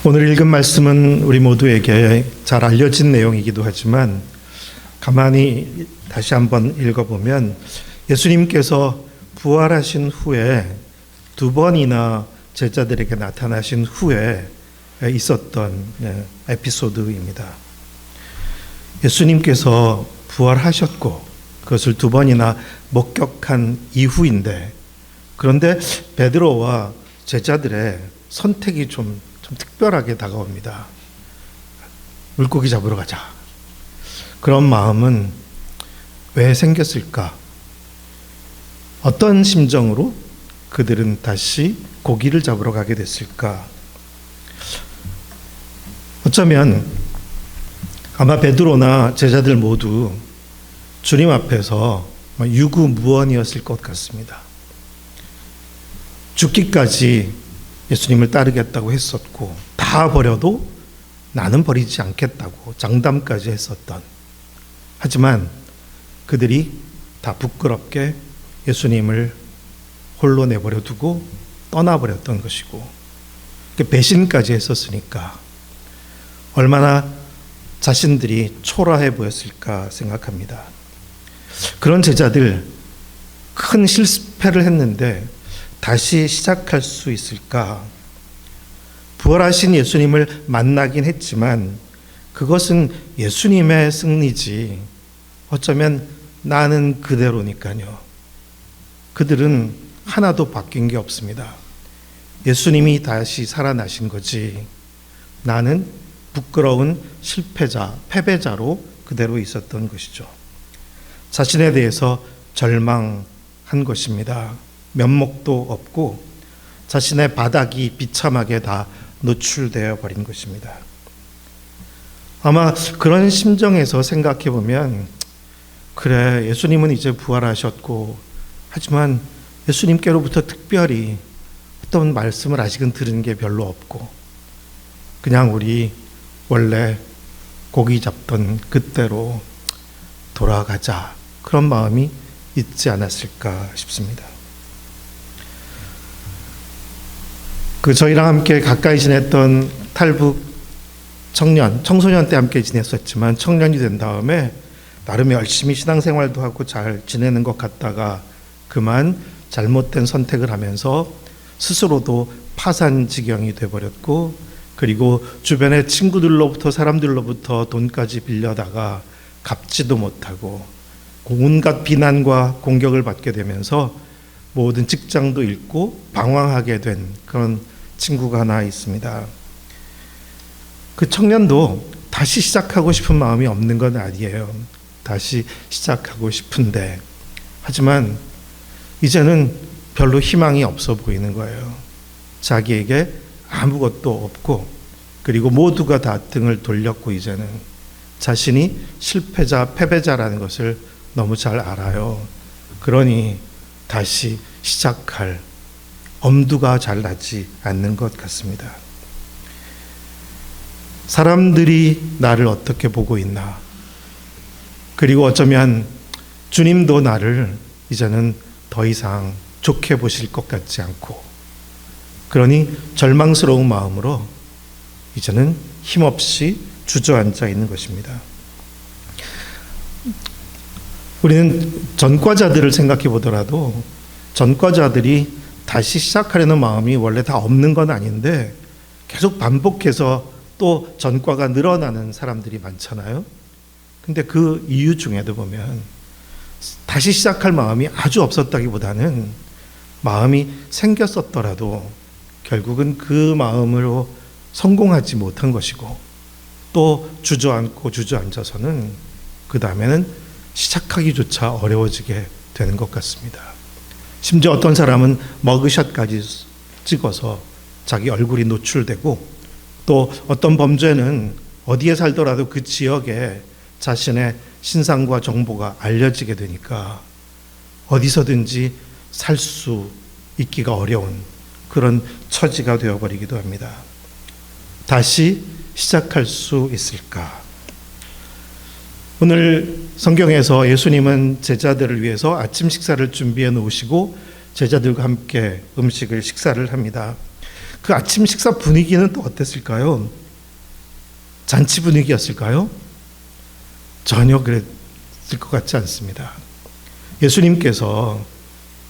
오늘 읽은 말씀은 우리 모두에게 잘 알려진 내용이기도 하지만 가만히 다시 한번 읽어보면 예수님께서 부활하신 후에 두 번이나 제자들에게 나타나신 후에 있었던 에피소드입니다. 예수님께서 부활하셨고 그것을 두 번이나 목격한 이후인데, 그런데 베드로와 제자들의 선택이 좀 특별하게 다가옵니다. 물고기 잡으러 가자. 그런 마음은 왜 생겼을까? 어떤 심정으로 그들은 다시 고기를 잡으러 가게 됐을까? 어쩌면 아마 베드로나 제자들 모두 주님 앞에서 유구무원이었을 것 같습니다. 죽기까지 예수님을 따르겠다고 했었고, 다 버려도 나는 버리지 않겠다고 장담까지 했었던, 하지만 그들이 다 부끄럽게 예수님을 홀로 내버려 두고 떠나버렸던 것이고, 배신까지 했었으니까 얼마나 자신들이 초라해 보였을까 생각합니다. 그런 제자들, 큰 실패를 했는데 다시 시작할 수 있을까? 부활하신 예수님을 만나긴 했지만 그것은 예수님의 승리지 어쩌면 나는 그대로니까요. 그들은 하나도 바뀐 게 없습니다. 예수님이 다시 살아나신 거지 나는 부끄러운 실패자, 패배자로 그대로 있었던 것이죠. 자신에 대해서 절망한 것입니다. 면목도 없고 자신의 바닥이 비참하게 다 노출되어 버린 것입니다. 아마 그런 심정에서 생각해 보면, 그래, 예수님은 이제 부활하셨고, 하지만 예수님께로부터 특별히 어떤 말씀을 아직은 들은 게 별로 없고, 그냥 우리 원래 고기 잡던 그때로 돌아가자, 그런 마음이 있지 않았을까 싶습니다. 저희랑 함께 가까이 지냈던 탈북 청소년 때 함께 지냈었지만, 청년이 된 다음에 나름 열심히 신앙생활도 하고 잘 지내는 것 같다가 그만 잘못된 선택을 하면서 스스로도 파산지경이 돼버렸고, 그리고 주변의 친구들로부터, 사람들로부터 돈까지 빌려다가 갚지도 못하고 온갖 비난과 공격을 받게 되면서 모든 직장도 잃고 방황하게 된 그런 친구가 하나 있습니다. 그 청년도 다시 시작하고 싶은 마음이 없는 건 아니에요. 다시 시작하고 싶은데, 하지만 이제는 별로 희망이 없어 보이는 거예요. 자기에게 아무것도 없고, 그리고 모두가 다 등을 돌렸고, 이제는 자신이 실패자, 패배자라는 것을 너무 잘 알아요. 그러니 다시 시작할 엄두가 잘 나지 않는 것 같습니다. 사람들이 나를 어떻게 보고 있나? 그리고 어쩌면 주님도 나를 이제는 더 이상 좋게 보실 것 같지 않고, 그러니 절망스러운 마음으로 이제는 힘없이 주저앉아 있는 것입니다. 우리는 전과자들을 생각해 보더라도 전과자들이 다시 시작하려는 마음이 원래 다 없는 건 아닌데 계속 반복해서 또 전과가 늘어나는 사람들이 많잖아요. 근데 그 이유 중에도 보면 다시 시작할 마음이 아주 없었다기보다는 마음이 생겼었더라도 결국은 그 마음으로 성공하지 못한 것이고, 또 주저앉고 주저앉아서는 그 다음에는 시작하기조차 어려워지게 되는 것 같습니다. 심지어 어떤 사람은 머그샷까지 찍어서 자기 얼굴이 노출되고, 또 어떤 범죄는 어디에 살더라도 그 지역에 자신의 신상과 정보가 알려지게 되니까 어디서든지 살 수 있기가 어려운 그런 처지가 되어버리기도 합니다. 다시 시작할 수 있을까? 오늘 성경에서 예수님은 제자들을 위해서 아침 식사를 준비해 놓으시고 제자들과 함께 식사를 합니다. 그 아침 식사 분위기는 또 어땠을까요? 잔치 분위기였을까요? 전혀 그랬을 것 같지 않습니다. 예수님께서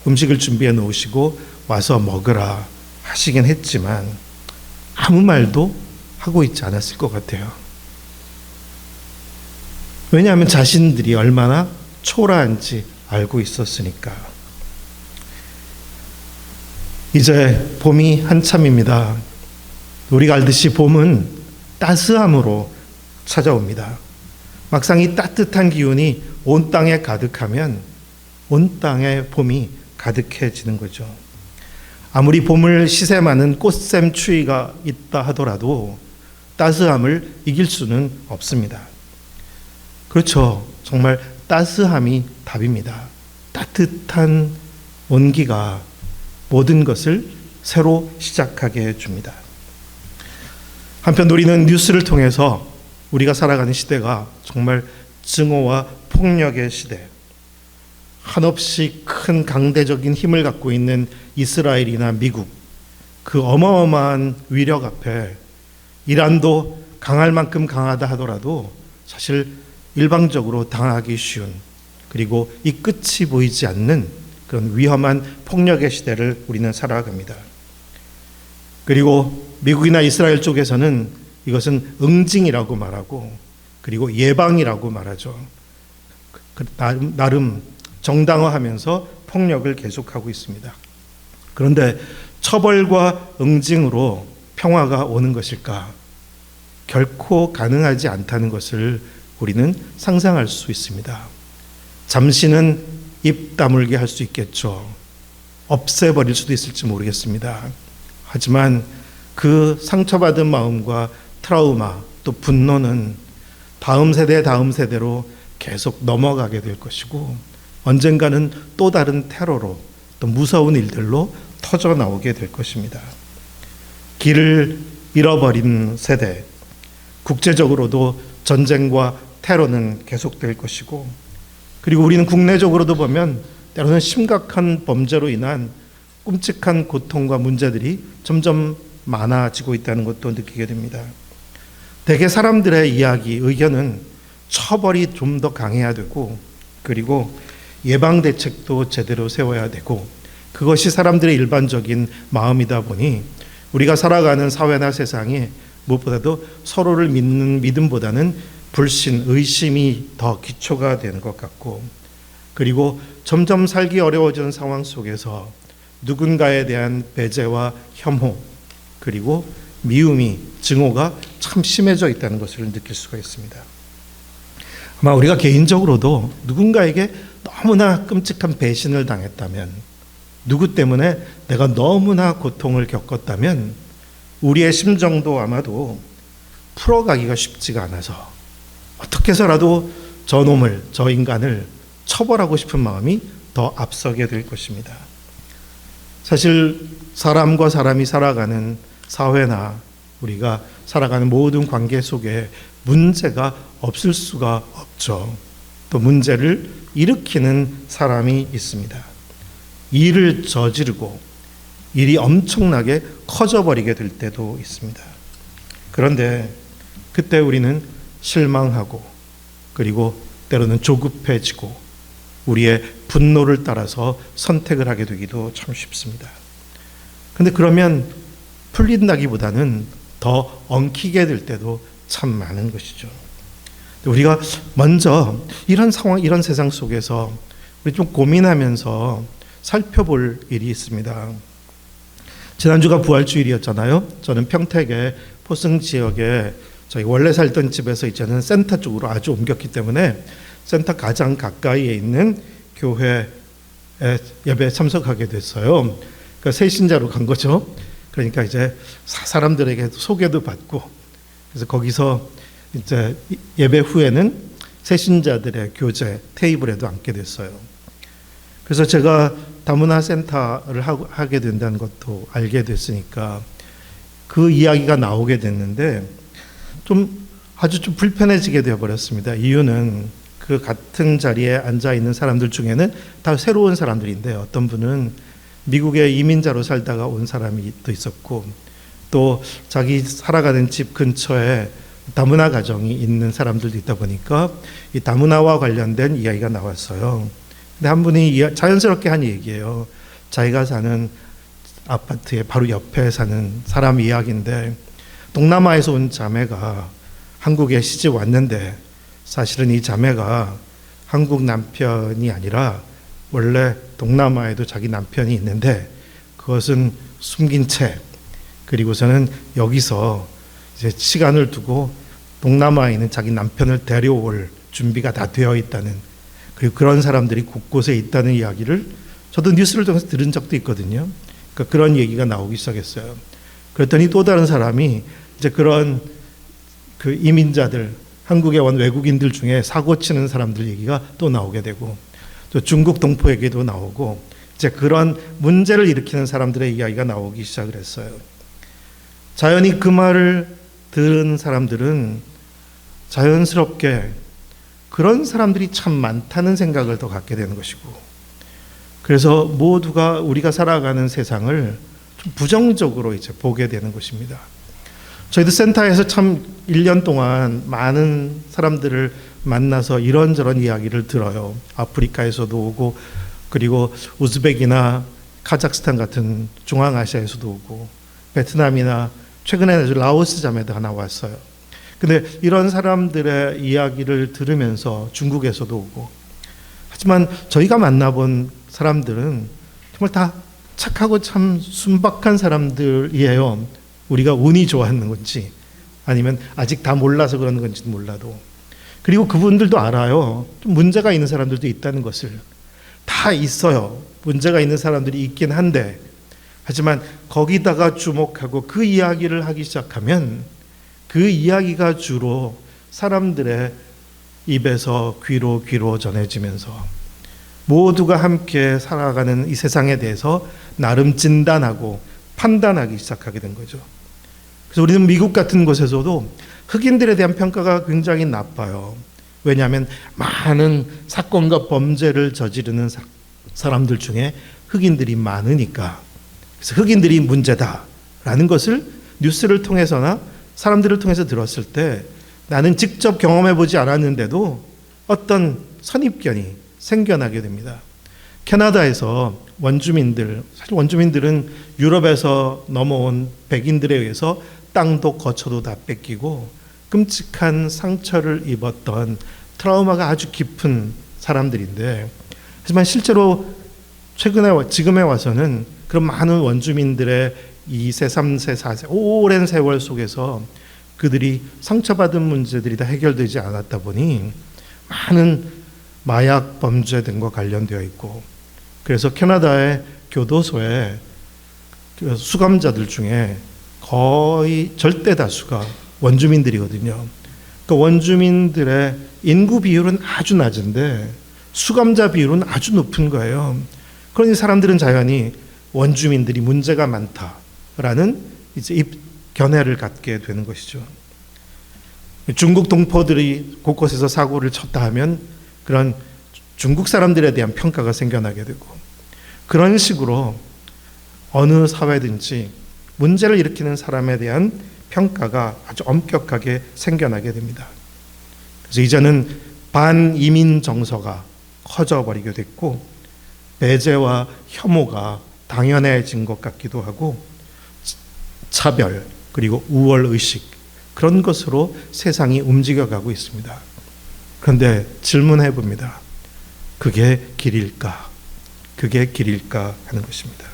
음식을 준비해 놓으시고 와서 먹으라 하시긴 했지만 아무 말도 하고 있지 않았을 것 같아요. 왜냐하면 자신들이 얼마나 초라한지 알고 있었으니까. 이제 봄이 한참입니다. 우리가 알듯이 봄은 따스함으로 찾아옵니다. 막상 이 따뜻한 기운이 온 땅에 가득하면 온 땅에 봄이 가득해지는 거죠. 아무리 봄을 시샘하는 꽃샘 추위가 있다 하더라도 따스함을 이길 수는 없습니다. 그렇죠. 정말 따스함이 답입니다. 따뜻한 온기가 모든 것을 새로 시작하게 해줍니다. 한편 우리는 뉴스를 통해서 우리가 살아가는 시대가 정말 증오와 폭력의 시대, 한없이 큰 강대적인 힘을 갖고 있는 이스라엘이나 미국, 그 어마어마한 위력 앞에 이란도 강할 만큼 강하다 하더라도 사실 일방적으로 당하기 쉬운, 그리고 이 끝이 보이지 않는 그런 위험한 폭력의 시대를 우리는 살아갑니다. 그리고 미국이나 이스라엘 쪽에서는 이것은 응징이라고 말하고, 그리고 예방이라고 말하죠. 나름 정당화하면서 폭력을 계속하고 있습니다. 그런데 처벌과 응징으로 평화가 오는 것일까? 결코 가능하지 않다는 것을 우리는 상상할 수 있습니다. 잠시는 입 다물게 할 수 있겠죠. 없애버릴 수도 있을지 모르겠습니다. 하지만 그 상처받은 마음과 트라우마, 또 분노는 다음 세대로 계속 넘어가게 될 것이고, 언젠가는 또 다른 테러로, 또 무서운 일들로 터져 나오게 될 것입니다. 길을 잃어버린 세대, 국제적으로도 전쟁과 테러는 계속될 것이고, 그리고 우리는 국내적으로도 보면 때로는 심각한 범죄로 인한 끔찍한 고통과 문제들이 점점 많아지고 있다는 것도 느끼게 됩니다. 대개 사람들의 이야기, 의견은 처벌이 좀 더 강해야 되고, 그리고 예방 대책도 제대로 세워야 되고, 그것이 사람들의 일반적인 마음이다 보니 우리가 살아가는 사회나 세상이 무엇보다도 서로를 믿는 믿음보다는 불신, 의심이 더 기초가 되는 것 같고, 그리고 점점 살기 어려워지는 상황 속에서 누군가에 대한 배제와 혐오, 그리고 미움이, 증오가 참 심해져 있다는 것을 느낄 수가 있습니다. 아마 우리가 개인적으로도 누군가에게 너무나 끔찍한 배신을 당했다면, 누구 때문에 내가 너무나 고통을 겪었다면 우리의 심정도 아마도 풀어가기가 쉽지가 않아서 어떻게 해서라도 저 놈을, 저 인간을 처벌하고 싶은 마음이 더 앞서게 될 것입니다. 사실 사람과 사람이 살아가는 사회나 우리가 살아가는 모든 관계 속에 문제가 없을 수가 없죠. 또 문제를 일으키는 사람이 있습니다. 일을 저지르고 일이 엄청나게 커져버리게 될 때도 있습니다. 그런데 그때 우리는 실망하고, 그리고 때로는 조급해지고 우리의 분노를 따라서 선택을 하게 되기도 참 쉽습니다. 그런데 그러면 풀린다기보다는 더 엉키게 될 때도 참 많은 것이죠. 우리가 먼저 이런 상황, 이런 세상 속에서 우리 좀 고민하면서 살펴볼 일이 있습니다. 지난주가 부활주일이었잖아요. 저는 평택의 포승 지역에 저희 원래 살던 집에서 이제는 센터 쪽으로 아주 옮겼기 때문에 센터 가장 가까이에 있는 교회 예배에 참석하게 됐어요. 그러니까 새신자로 간 거죠. 그러니까 이제 사람들에게 소개도 받고, 그래서 거기서 이제 예배 후에는 새신자들의 교제 테이블에도 앉게 됐어요. 그래서 제가 다문화 센터를 하게 된다는 것도 알게 됐으니까 그 이야기가 나오게 됐는데 아주 좀 불편해지게 되어버렸습니다. 이유는 그 같은 자리에 앉아 있는 사람들 중에는 다 새로운 사람들인데, 어떤 분은 미국의 이민자로 살다가 온 사람이 또 있었고, 또 자기 살아가는 집 근처에 다문화 가정이 있는 사람들도 있다 보니까 이 다문화와 관련된 이야기가 나왔어요. 근데 한 분이 자연스럽게 한 얘기예요. 자기가 사는 아파트의 바로 옆에 사는 사람 이야기인데, 동남아에서 온 자매가 한국에 시집 왔는데 사실은 이 자매가 한국 남편이 아니라 원래 동남아에도 자기 남편이 있는데 그것은 숨긴 채, 그리고서는 여기서 이제 시간을 두고 동남아에 있는 자기 남편을 데려올 준비가 다 되어 있다는, 그리고 그런 사람들이 곳곳에 있다는 이야기를 저도 뉴스를 통해서 들은 적도 있거든요. 그러니까 그런 얘기가 나오기 시작했어요. 그랬더니 또 다른 사람이 이제 그런 그 이민자들, 한국에 온 외국인들 중에 사고 치는 사람들 얘기가 또 나오게 되고, 또 중국 동포 얘기도 나오고, 이제 그런 문제를 일으키는 사람들의 이야기가 나오기 시작을 했어요. 자연히 그 말을 들은 사람들은 자연스럽게 그런 사람들이 참 많다는 생각을 더 갖게 되는 것이고, 그래서 모두가 우리가 살아가는 세상을 좀 부정적으로 이제 보게 되는 것입니다. 저희도 센터에서 참 1년 동안 많은 사람들을 만나서 이런저런 이야기를 들어요. 아프리카에서도 오고, 그리고 우즈벡이나 카자흐스탄 같은 중앙아시아에서도 오고, 베트남이나 최근에 라오스 자매도 하나 왔어요. 근데 이런 사람들의 이야기를 들으면서 중국에서도 오고, 하지만 저희가 만나본 사람들은 정말 다 착하고 참 순박한 사람들이에요. 우리가 운이 좋았는 건지 아니면 아직 다 몰라서 그러는 건지도 몰라도. 그리고 그분들도 알아요. 좀 문제가 있는 사람들도 있다는 것을. 다 있어요. 문제가 있는 사람들이 있긴 한데, 하지만 거기다가 주목하고 그 이야기를 하기 시작하면 그 이야기가 주로 사람들의 입에서 귀로 전해지면서 모두가 함께 살아가는 이 세상에 대해서 나름 진단하고 판단하기 시작하게 된 거죠. 그래서 우리는 미국 같은 곳에서도 흑인들에 대한 평가가 굉장히 나빠요. 왜냐하면 많은 사건과 범죄를 저지르는 사람들 중에 흑인들이 많으니까. 그래서 흑인들이 문제다라는 것을 뉴스를 통해서나 사람들을 통해서 들었을 때 나는 직접 경험해보지 않았는데도 어떤 선입견이 생겨나게 됩니다. 캐나다에서 원주민들, 사실 원주민들은 유럽에서 넘어온 백인들에 의해서 땅도 거처도 다 뺏기고 끔찍한 상처를 입었던 트라우마가 아주 깊은 사람들인데, 하지만 실제로 지금에 와서는 그런 많은 원주민들의 2세, 3세, 4세 오랜 세월 속에서 그들이 상처받은 문제들이 다 해결되지 않았다 보니 많은 마약 범죄 등과 관련되어 있고, 그래서 캐나다의 교도소에 수감자들 중에 거의 절대 다수가 원주민들이거든요. 그 원주민들의 인구 비율은 아주 낮은데 수감자 비율은 아주 높은 거예요. 그러니 사람들은 자연히 원주민들이 문제가 많다라는 이제 견해를 갖게 되는 것이죠. 중국 동포들이 곳곳에서 사고를 쳤다 하면 그런 중국 사람들에 대한 평가가 생겨나게 되고, 그런 식으로 어느 사회든지 문제를 일으키는 사람에 대한 평가가 아주 엄격하게 생겨나게 됩니다. 그래서 이제는 반이민 정서가 커져버리게 됐고, 배제와 혐오가 당연해진 것 같기도 하고, 차별 그리고 우월의식, 그런 것으로 세상이 움직여가고 있습니다. 그런데 질문해 봅니다. 그게 길일까? 그게 길일까 하는 것입니다.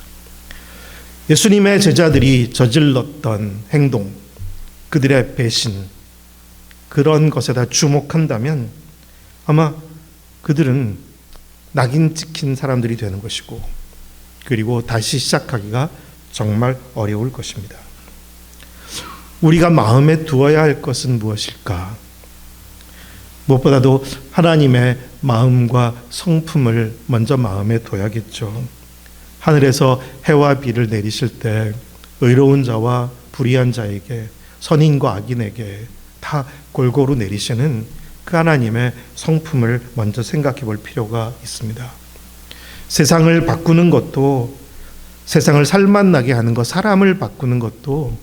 예수님의 제자들이 저질렀던 행동, 그들의 배신, 그런 것에다 주목한다면 아마 그들은 낙인 찍힌 사람들이 되는 것이고, 그리고 다시 시작하기가 정말 어려울 것입니다. 우리가 마음에 두어야 할 것은 무엇일까? 무엇보다도 하나님의 마음과 성품을 먼저 마음에 둬야겠죠. 하늘에서 해와 비를 내리실 때 의로운 자와 불의한 자에게, 선인과 악인에게 다 골고루 내리시는 그 하나님의 성품을 먼저 생각해 볼 필요가 있습니다. 세상을 바꾸는 것도, 세상을 살맛나게 하는 것, 사람을 바꾸는 것도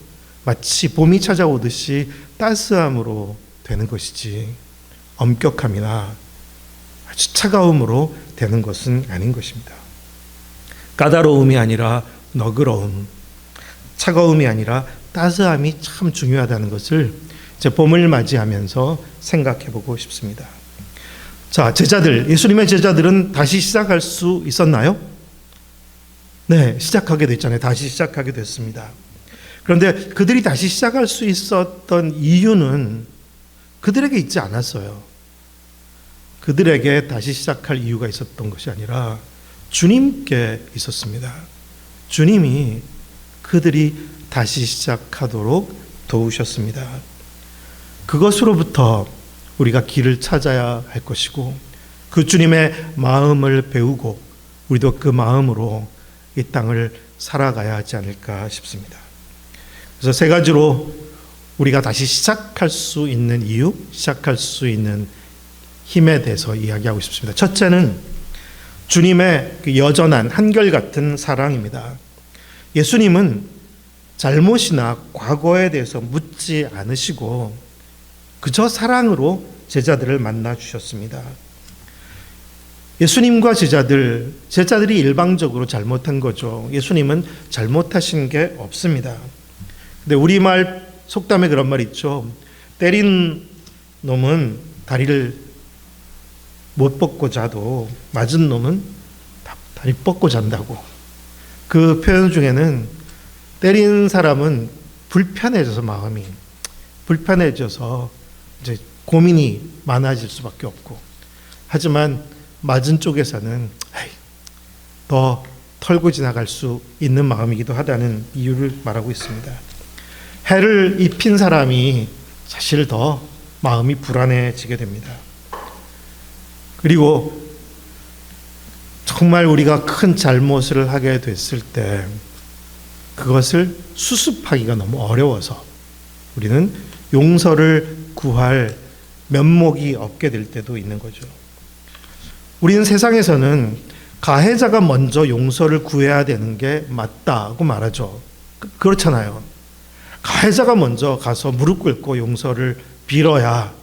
마치 봄이 찾아오듯이 따스함으로 되는 것이지 엄격함이나 아주 차가움으로 되는 것은 아닌 것입니다. 까다로움이 아니라 너그러움, 차가움이 아니라 따스함이 참 중요하다는 것을 이제 봄을 맞이하면서 생각해 보고 싶습니다. 자, 제자들, 예수님의 제자들은 다시 시작할 수 있었나요? 네, 시작하게 됐잖아요. 다시 시작하게 됐습니다. 그런데 그들이 다시 시작할 수 있었던 이유는 그들에게 있지 않았어요. 그들에게 다시 시작할 이유가 있었던 것이 아니라 주님께 있었습니다. 주님이 그들이 다시 시작하도록 도우셨습니다. 그것으로부터 우리가 길을 찾아야 할 것이고 그 주님의 마음을 배우고 우리도 그 마음으로 이 땅을 살아가야 하지 않을까 싶습니다. 그래서 세 가지로 우리가 다시 시작할 수 있는 이유, 시작할 수 있는 힘에 대해서 이야기하고 싶습니다. 첫째는 주님의 그 여전한 한결같은 사랑입니다. 예수님은 잘못이나 과거에 대해서 묻지 않으시고 그저 사랑으로 제자들을 만나 주셨습니다. 예수님과 제자들이 일방적으로 잘못한 거죠. 예수님은 잘못하신 게 없습니다. 근데 우리말 속담에 그런 말 있죠. 때린 놈은 다리를 못 뻗고 자도 맞은 놈은 다리 뻗고 잔다고. 그 표현 중에는 때린 사람은 불편해져서 마음이 불편해져서 이제 고민이 많아질 수밖에 없고, 하지만 맞은 쪽에서는 더 털고 지나갈 수 있는 마음이기도 하다는 이유를 말하고 있습니다. 해를 입힌 사람이 사실 더 마음이 불안해지게 됩니다. 그리고 정말 우리가 큰 잘못을 하게 됐을 때 그것을 수습하기가 너무 어려워서 우리는 용서를 구할 면목이 없게 될 때도 있는 거죠. 우리는 세상에서는 가해자가 먼저 용서를 구해야 되는 게 맞다고 말하죠. 그렇잖아요. 가해자가 먼저 가서 무릎 꿇고 용서를 빌어야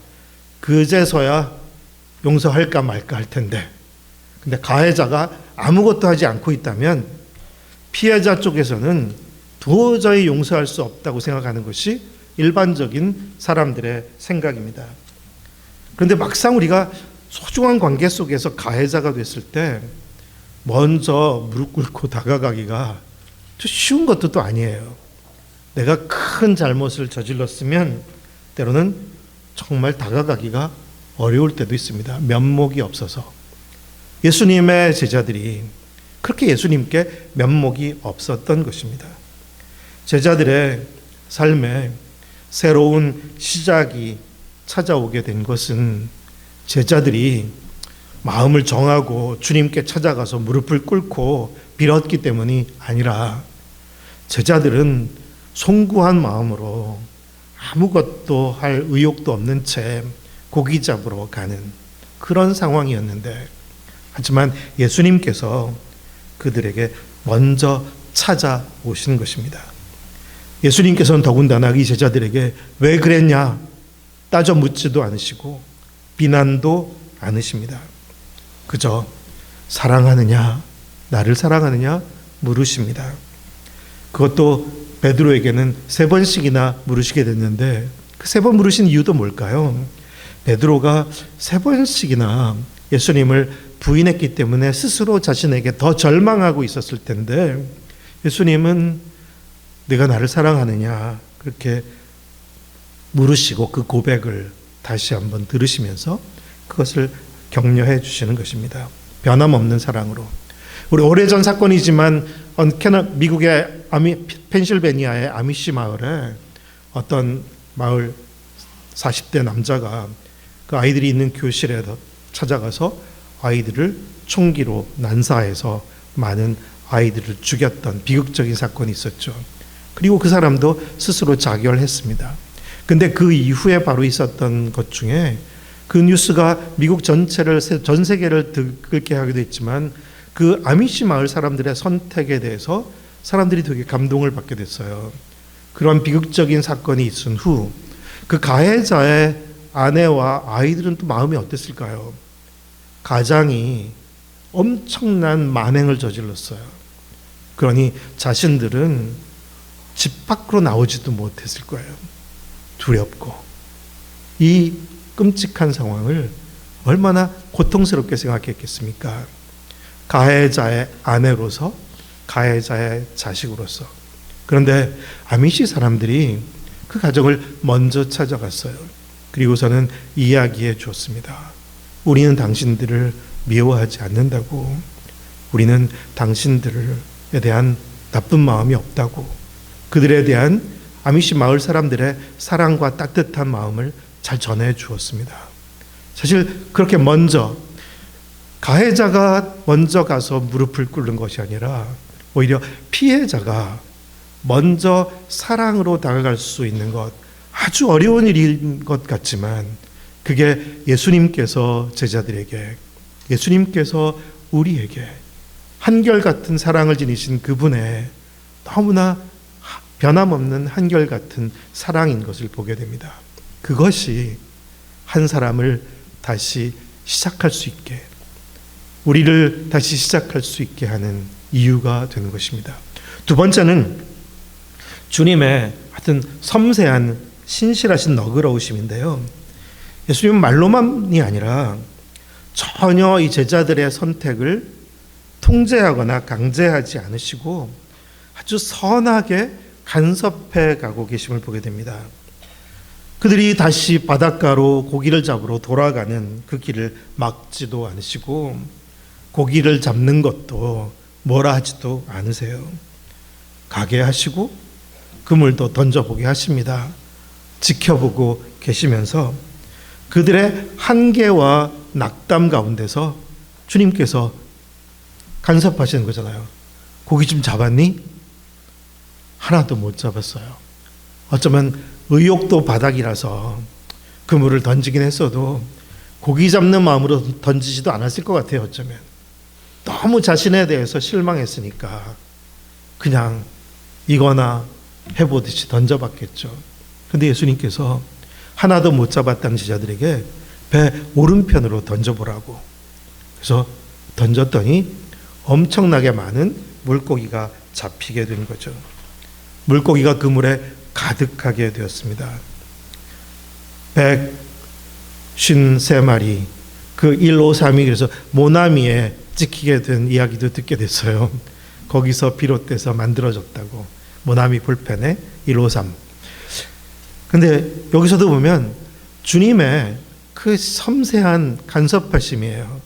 그제서야 용서할까 말까 할 텐데, 근데 가해자가 아무것도 하지 않고 있다면 피해자 쪽에서는 도저히 용서할 수 없다고 생각하는 것이 일반적인 사람들의 생각입니다. 그런데 막상 우리가 소중한 관계 속에서 가해자가 됐을 때 먼저 무릎 꿇고 다가가기가 쉬운 것도 또 아니에요. 내가 큰 잘못을 저질렀으면 때로는 정말 다가가기가 어려울 때도 있습니다. 면목이 없어서. 예수님의 제자들이 그렇게 예수님께 면목이 없었던 것입니다. 제자들의 삶에 새로운 시작이 찾아오게 된 것은 제자들이 마음을 정하고 주님께 찾아가서 무릎을 꿇고 빌었기 때문이 아니라 제자들은 송구한 마음으로 아무것도 할 의욕도 없는 채 고기 잡으러 가는 그런 상황이었는데, 하지만 예수님께서 그들에게 먼저 찾아오시는 것입니다. 예수님께서는 더군다나 이 제자들에게 왜 그랬냐 따져 묻지도 않으시고 비난도 않으십니다. 그저 사랑하느냐, 나를 사랑하느냐 물으십니다. 그것도 베드로에게는 3번씩이나 물으시게 됐는데 그 3번 물으신 이유도 뭘까요? 베드로가 3번씩이나 예수님을 부인했기 때문에 스스로 자신에게 더 절망하고 있었을 텐데, 예수님은 네가 나를 사랑하느냐 그렇게 물으시고 그 고백을 다시 한번 들으시면서 그것을 격려해 주시는 것입니다. 변함없는 사랑으로. 우리 오래전 사건이지만 미국의 펜실베니아의 아미시 마을에 어떤 마을 40대 남자가 그 아이들이 있는 교실에 찾아가서 아이들을 총기로 난사해서 많은 아이들을 죽였던 비극적인 사건이 있었죠. 그리고 그 사람도 스스로 자결했습니다. 근데 그 이후에 바로 있었던 것 중에 그 뉴스가 미국 전체를, 전 세계를 들끓게 하기도 했지만 그 아미시 마을 사람들의 선택에 대해서 사람들이 되게 감동을 받게 됐어요. 그런 비극적인 사건이 있은 후 그 가해자의 아내와 아이들은 또 마음이 어땠을까요? 가장이 엄청난 만행을 저질렀어요. 그러니 자신들은 집 밖으로 나오지도 못했을 거예요. 두렵고. 이 끔찍한 상황을 얼마나 고통스럽게 생각했겠습니까? 가해자의 아내로서, 가해자의 자식으로서. 그런데 아미시 사람들이 그 가정을 먼저 찾아갔어요. 그리고서는 이야기해 주었습니다. 우리는 당신들을 미워하지 않는다고. 우리는 당신들에 대한 나쁜 마음이 없다고. 그들에 대한 아미시 마을 사람들의 사랑과 따뜻한 마음을 잘 전해 주었습니다. 사실 그렇게 먼저 가해자가 먼저 가서 무릎을 꿇는 것이 아니라 오히려 피해자가 먼저 사랑으로 다가갈 수 있는 것, 아주 어려운 일인 것 같지만 그게 예수님께서 제자들에게, 예수님께서 우리에게 한결같은 사랑을 지니신 그분의 너무나 변함없는 한결같은 사랑인 것을 보게 됩니다. 그것이 한 사람을 다시 시작할 수 있게, 우리를 다시 시작할 수 있게 하는 이유가 되는 것입니다. 두 번째는 주님의 하여튼 섬세한 신실하신 너그러우심인데요. 예수님은 말로만이 아니라 전혀 이 제자들의 선택을 통제하거나 강제하지 않으시고 아주 선하게 간섭해 가고 계심을 보게 됩니다. 그들이 다시 바닷가로 고기를 잡으러 돌아가는 그 길을 막지도 않으시고 고기를 잡는 것도 뭐라 하지도 않으세요. 가게 하시고 그물도 던져보게 하십니다. 지켜보고 계시면서 그들의 한계와 낙담 가운데서 주님께서 간섭하시는 거잖아요. 고기 좀 잡았니? 하나도 못 잡았어요. 어쩌면 의욕도 바닥이라서 그물을 던지긴 했어도 고기 잡는 마음으로 던지지도 않았을 것 같아요. 어쩌면 너무 자신에 대해서 실망했으니까 그냥 이거나 해보듯이 던져봤겠죠. 그런데 예수님께서 하나도 못 잡았다는 제자들에게 배 오른편으로 던져보라고. 그래서 던졌더니 엄청나게 많은 물고기가 잡히게 된 거죠. 물고기가 그물에 가득하게 되었습니다. 153마리, 그 153이 그래서 모나미에 찍히게 된 이야기도 듣게 됐어요. 거기서 비롯돼서 만들어졌다고. 모나미 볼펜에 153. 근데 여기서도 보면 주님의 그 섬세한 간섭하심이에요.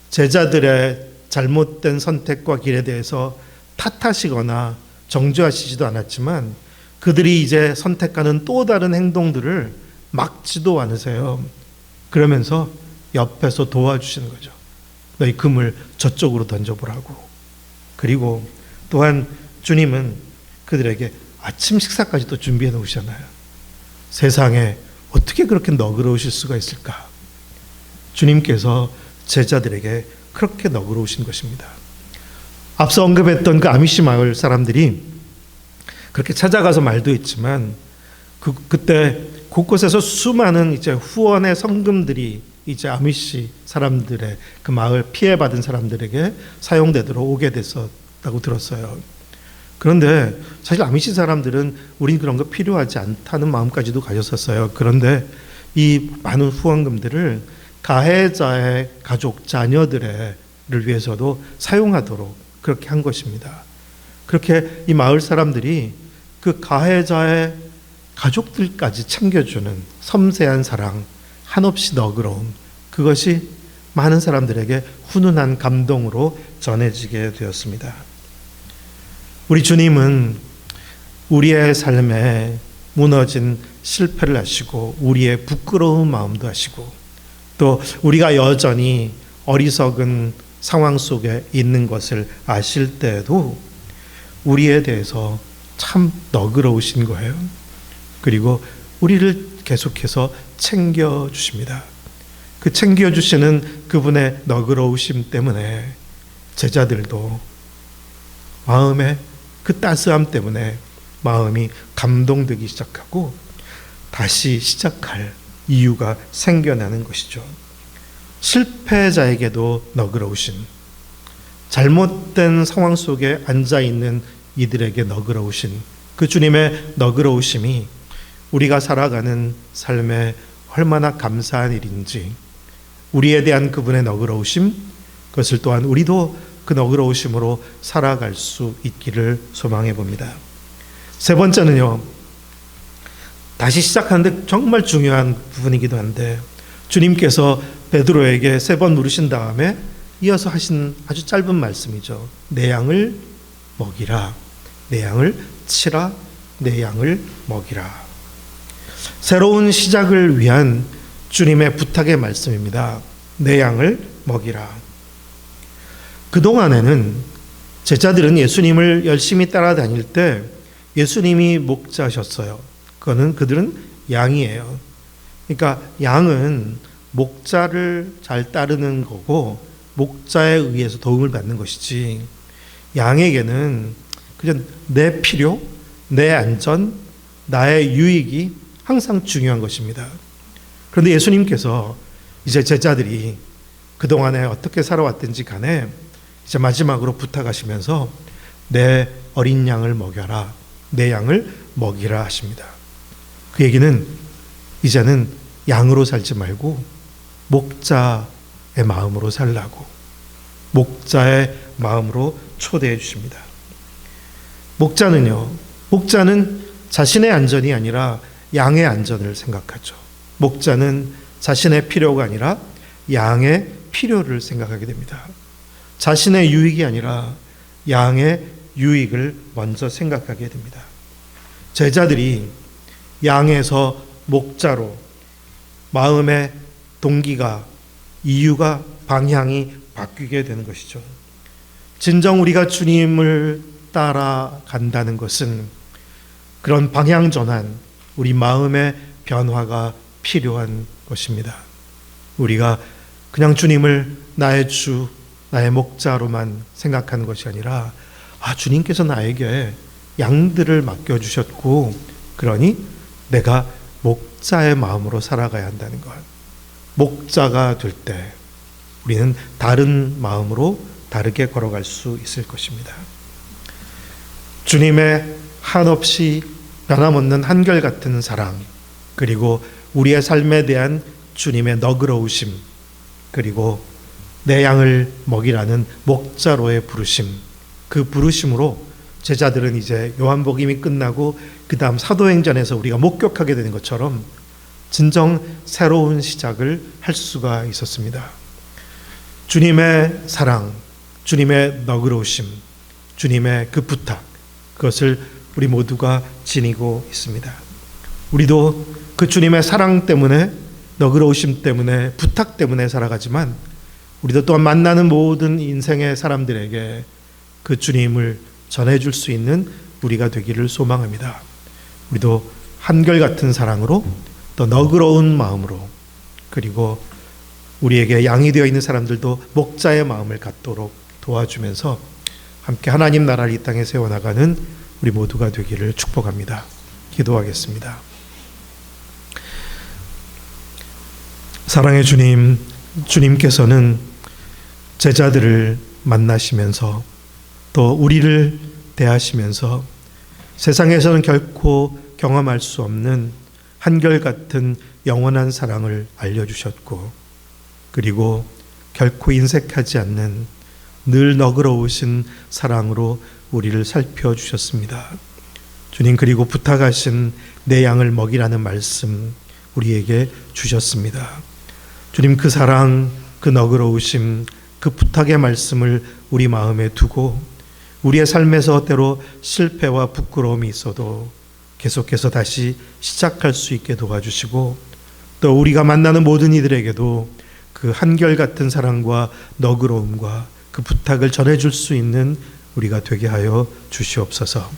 제자들의 잘못된 선택과 길에 대해서 탓하시거나 정죄하시지도 않았지만 그들이 이제 선택하는 또 다른 행동들을 막지도 않으세요. 그러면서 옆에서 도와주시는 거죠. 너희 그물 저쪽으로 던져보라고. 그리고 또한 주님은 그들에게 아침 식사까지도 준비해 놓으셨나요? 세상에 어떻게 그렇게 너그러우실 수가 있을까? 주님께서 제자들에게 그렇게 너그러우신 것입니다. 앞서 언급했던 그 아미시 마을 사람들이 그렇게 찾아가서 말도 했지만 그때 곳곳에서 수많은 이제 후원의 성금들이 이제 아미시 사람들의 그 마을 피해받은 사람들에게 사용되도록 오게 됐었다고 들었어요. 그런데 사실 아미시 사람들은 우린 그런 거 필요하지 않다는 마음까지도 가졌었어요. 그런데 이 많은 후원금들을 가해자의 가족, 자녀들을 위해서도 사용하도록 그렇게 한 것입니다. 그렇게 이 마을 사람들이 그 가해자의 가족들까지 챙겨주는 섬세한 사랑, 한없이 너그러움, 그것이 많은 사람들에게 훈훈한 감동으로 전해지게 되었습니다. 우리 주님은 우리의 삶에 무너진 실패를 아시고 우리의 부끄러운 마음도 아시고 또 우리가 여전히 어리석은 상황 속에 있는 것을 아실 때에도 우리에 대해서 참 너그러우신 거예요. 그리고 우리를 계속해서 챙겨주십니다. 그 챙겨주시는 그분의 너그러우심 때문에 제자들도 마음에 그 따스함 때문에 마음이 감동되기 시작하고 다시 시작할 이유가 생겨나는 것이죠. 실패자에게도 너그러우신, 잘못된 상황 속에 앉아있는 이들에게 너그러우신 그 주님의 너그러우심이 우리가 살아가는 삶에 얼마나 감사한 일인지, 우리에 대한 그분의 너그러우심, 그것을 또한 우리도 그 너그러우심으로 살아갈 수 있기를 소망해 봅니다. 세 번째는요, 다시 시작하는데 정말 중요한 부분이기도 한데, 주님께서 베드로에게 3번 물으신 다음에 이어서 하신 아주 짧은 말씀이죠. 내 양을 먹이라, 내 양을 치라, 내 양을 먹이라. 새로운 시작을 위한 주님의 부탁의 말씀입니다. 내 양을 먹이라. 그동안에는 제자들은 예수님을 열심히 따라다닐 때 예수님이 목자셨어요. 그들은 양이에요. 그러니까 양은 목자를 잘 따르는 거고 목자에 의해서 도움을 받는 것이지, 양에게는 그냥 내 필요, 내 안전, 나의 유익이 항상 중요한 것입니다. 그런데 예수님께서 이제 제자들이 그동안에 어떻게 살아왔든지 간에 이제 마지막으로 부탁하시면서 내 어린 양을 먹여라, 내 양을 먹이라 하십니다. 그 얘기는 이제는 양으로 살지 말고 목자의 마음으로 살라고, 목자의 마음으로 초대해 주십니다. 목자는 자신의 안전이 아니라 양의 안전을 생각하죠. 목자는 자신의 필요가 아니라 양의 필요를 생각하게 됩니다. 자신의 유익이 아니라 양의 유익을 먼저 생각하게 됩니다. 제자들이 양에서 목자로 마음의 동기가, 이유가, 방향이 바뀌게 되는 것이죠. 진정 우리가 주님을 따라간다는 것은 그런 방향 전환, 우리 마음의 변화가 필요한 것입니다. 우리가 그냥 주님을 나의 주, 나의 목자로만 생각하는 것이 아니라, 주님께서 나에게 양들을 맡겨주셨고, 그러니 내가 목자의 마음으로 살아가야 한다는 것. 목자가 될 때 우리는 다른 마음으로 다르게 걸어갈 수 있을 것입니다. 주님의 한없이 변함없는 한결같은 사랑, 그리고 우리의 삶에 대한 주님의 너그러우심, 그리고 내 양을 먹이라는 목자로의 부르심, 그 부르심으로 제자들은 이제 요한복음이 끝나고 그 다음 사도행전에서 우리가 목격하게 되는 것처럼 진정 새로운 시작을 할 수가 있었습니다. 주님의 사랑, 주님의 너그러우심, 주님의 그 부탁, 그것을 우리 모두가 지니고 있습니다. 우리도 그 주님의 사랑 때문에, 너그러우심 때문에, 부탁 때문에 살아가지만 우리도 또한 만나는 모든 인생의 사람들에게 그 주님을 전해줄 수 있는 우리가 되기를 소망합니다. 우리도 한결같은 사랑으로, 또 너그러운 마음으로, 그리고 우리에게 양이 되어 있는 사람들도 목자의 마음을 갖도록 도와주면서 함께 하나님 나라를 이 땅에 세워나가는 우리 모두가 되기를 축복합니다. 기도하겠습니다. 사랑의 주님, 주님께서는 제자들을 만나시면서 또 우리를 대하시면서 세상에서는 결코 경험할 수 없는 한결같은 영원한 사랑을 알려주셨고, 그리고 결코 인색하지 않는 늘 너그러우신 사랑으로 우리를 살펴주셨습니다. 주님, 그리고 부탁하신 내 양을 먹이라는 말씀 우리에게 주셨습니다. 주님, 그 사랑, 그 너그러우심, 그 부탁의 말씀을 우리 마음에 두고 우리의 삶에서 때로 실패와 부끄러움이 있어도 계속해서 다시 시작할 수 있게 도와주시고, 또 우리가 만나는 모든 이들에게도 그 한결같은 사랑과 너그러움과 그 부탁을 전해줄 수 있는 우리가 되게 하여 주시옵소서.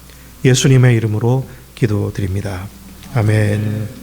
예수님의 이름으로 기도드립니다. 아멘.